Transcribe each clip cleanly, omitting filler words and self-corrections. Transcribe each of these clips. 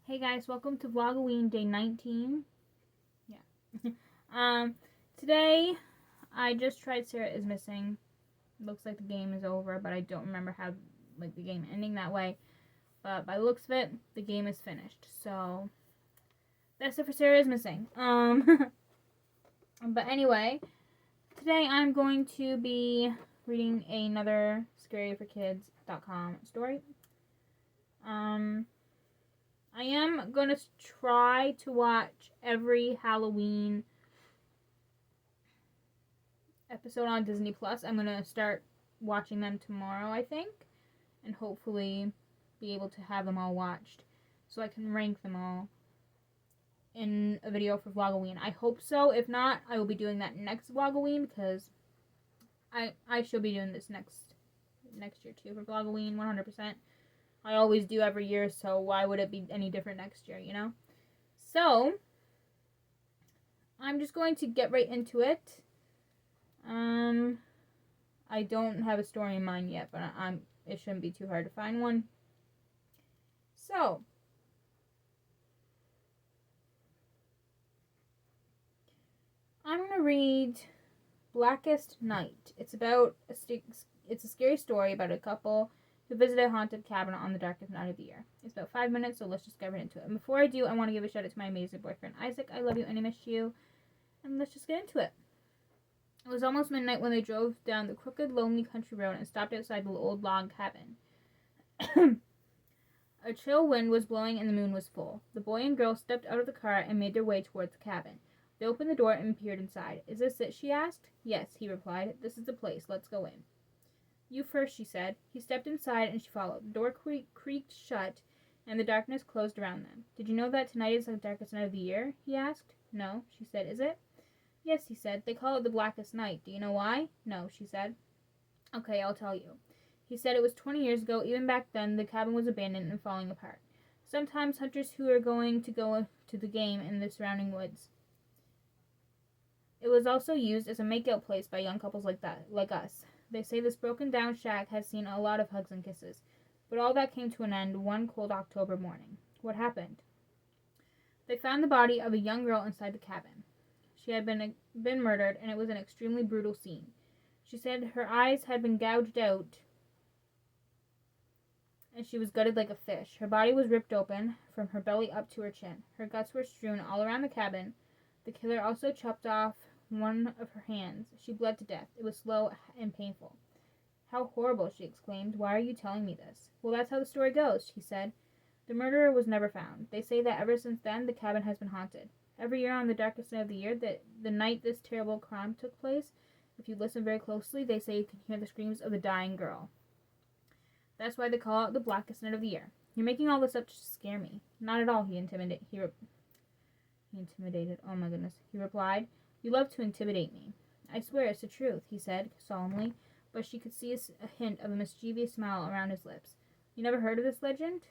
Hey guys, welcome to VLOGOWEEN day 19. Yeah. Today I just tried Sarah is Missing. Looks like the game is over, but I don't remember how the game ending that way. But by the looks of it, the game is finished. So that's it for Sarah is Missing. But anyway, today I'm going to be reading another scaryforkids.com story. I am going to try to watch every Halloween episode on Disney Plus. I'm going to start watching them tomorrow, I think, and hopefully be able to have them all watched so I can rank them all in a video for VLOGOWEEN. I hope so. If not, I will be doing that next VLOGOWEEN because I shall be doing this next year too for VLOGOWEEN 100%. I always do every year, so why would it be any different next year, you know? So, I'm just going to get right into it. I don't have a story in mind yet, but it shouldn't be too hard to find one. So, I'm going to read Blackest Night. It's a scary story about a couple who visited a haunted cabin on the darkest night of the year. It's about 5 minutes, so let's just get right into it. And before I do, I want to give a shout out to my amazing boyfriend, Isaac. I love you and I miss you. And let's just get into it. It was almost midnight when they drove down the crooked, lonely country road and stopped outside the old log cabin. A chill wind was blowing and the moon was full. The boy and girl stepped out of the car and made their way towards the cabin. They opened the door and peered inside. "Is this it?" she asked. "Yes," he replied. "This is the place. Let's go in." "You first," she said. He stepped inside and she followed. The door creaked shut and the darkness closed around them. "Did you know that tonight is the darkest night of the year?" he asked. "No," she said. "Is it?" "Yes," he said. "They call it the Blackest Night. Do you know why?" "No," she said. "Okay, I'll tell you." He said it was 20 years ago. Even back then, the cabin was abandoned and falling apart. Sometimes hunters who are going to go to the game in the surrounding woods. It was also used as a makeout place by young couples like us. They say this broken down shack has seen a lot of hugs and kisses. But all that came to an end one cold October morning. What happened? They found the body of a young girl inside the cabin. She had been murdered, and it was an extremely brutal scene. She said her eyes had been gouged out, and she was gutted like a fish. Her body was ripped open from her belly up to her chin. Her guts were strewn all around the cabin. The killer also chopped off one of her hands. She bled to death. It was slow and painful. "How horrible," she exclaimed. "Why are you telling me this?" "Well, that's how the story goes," he said. "The murderer was never found. They say that ever since then, the cabin has been haunted. Every year on the darkest night of the year, the night this terrible crime took place, if you listen very closely, they say you can hear the screams of the dying girl. That's why they call it the Blackest Night of the Year. You're making all this up to scare me." "Not at all," he intimidated. Oh my goodness. He replied. "You love to intimidate me." "I swear it's the truth," he said solemnly, but she could see a hint of a mischievous smile around his lips. "You never heard of this legend?"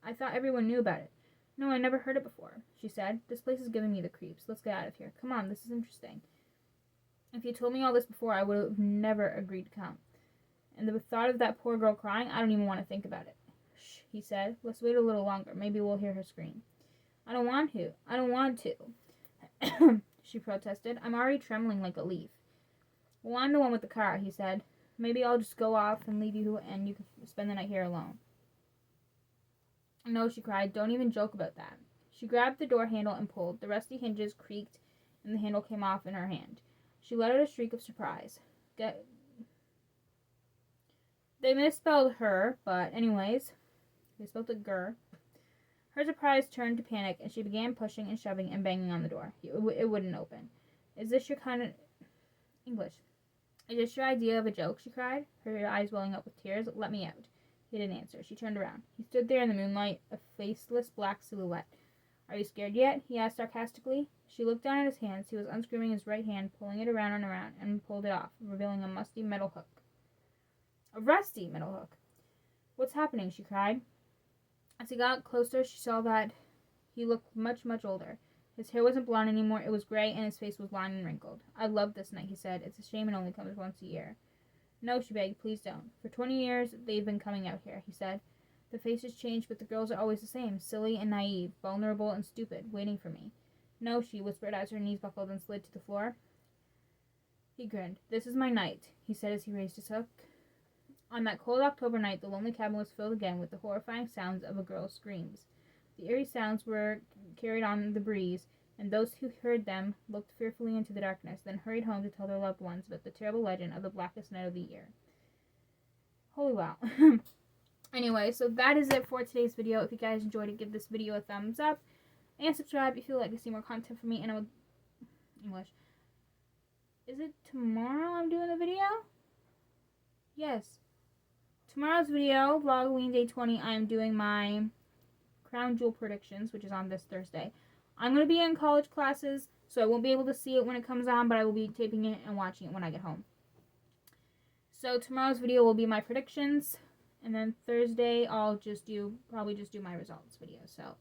"I thought everyone knew about it." "No, I never heard it before," she said. "This place is giving me the creeps. Let's get out of here. Come on, this is interesting. If you told me all this before, I would have never agreed to come. And the thought of that poor girl crying, I don't even want to think about it." "Shh," he said. "Let's wait a little longer. Maybe we'll hear her scream." I don't want to. She protested. "I'm already trembling like a leaf." "Well, I'm the one with the car," he said. "Maybe I'll just go off and leave you and you can spend the night here alone." "No," she cried. "Don't even joke about that." She grabbed the door handle and pulled. The rusty hinges creaked and the handle came off in her hand. She let out a shriek of surprise. They misspelled her, but anyways, they spelled it gur. Her surprise turned to panic, and she began pushing and shoving and banging on the door. It wouldn't open. Is this your idea of a joke?" she cried, her eyes welling up with tears. "Let me out." He didn't answer. She turned around. He stood there in the moonlight, a faceless black silhouette. "Are you scared yet?" he asked sarcastically. She looked down at his hands. He was unscrewing his right hand, pulling it around and around, and pulled it off, revealing a rusty metal hook. "What's happening?" she cried. As he got closer, she saw that he looked much, much older. His hair wasn't blonde anymore, it was gray, and his face was lined and wrinkled. "I love this night," he said. "It's a shame it only comes once a year." "No," she begged, "please don't." "For 20 years, they've been coming out here," he said. The faces change, but the girls are always the same, silly and naive, vulnerable and stupid, waiting for me. No, she whispered as her knees buckled and slid to the floor. He grinned. This is my night, he said as he raised his hook. On that cold October night, the lonely cabin was filled again with the horrifying sounds of a girl's screams. The eerie sounds were carried on the breeze, and those who heard them looked fearfully into the darkness, then hurried home to tell their loved ones about the terrible legend of the blackest night of the year. Holy wow. Anyway, so that is it for today's video. If you guys enjoyed it, give this video a thumbs up. And subscribe if you would like to see more content from me. And I would... English. Is it tomorrow I'm doing the video? Yes. Tomorrow's video, Vlogoween Day 20, I am doing my crown jewel predictions, which is on this Thursday. I'm going to be in college classes, so I won't be able to see it when it comes on, but I will be taping it and watching it when I get home. So tomorrow's video will be my predictions, and then Thursday I'll probably just do my results video. So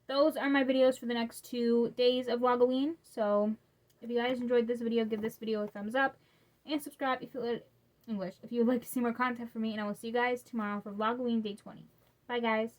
those are my videos for the next 2 days of Vlogoween. So if you guys enjoyed this video, give this video a thumbs up, and subscribe if you would like to see more content from me, and I will see you guys tomorrow for Vlogoween Day 20. Bye guys.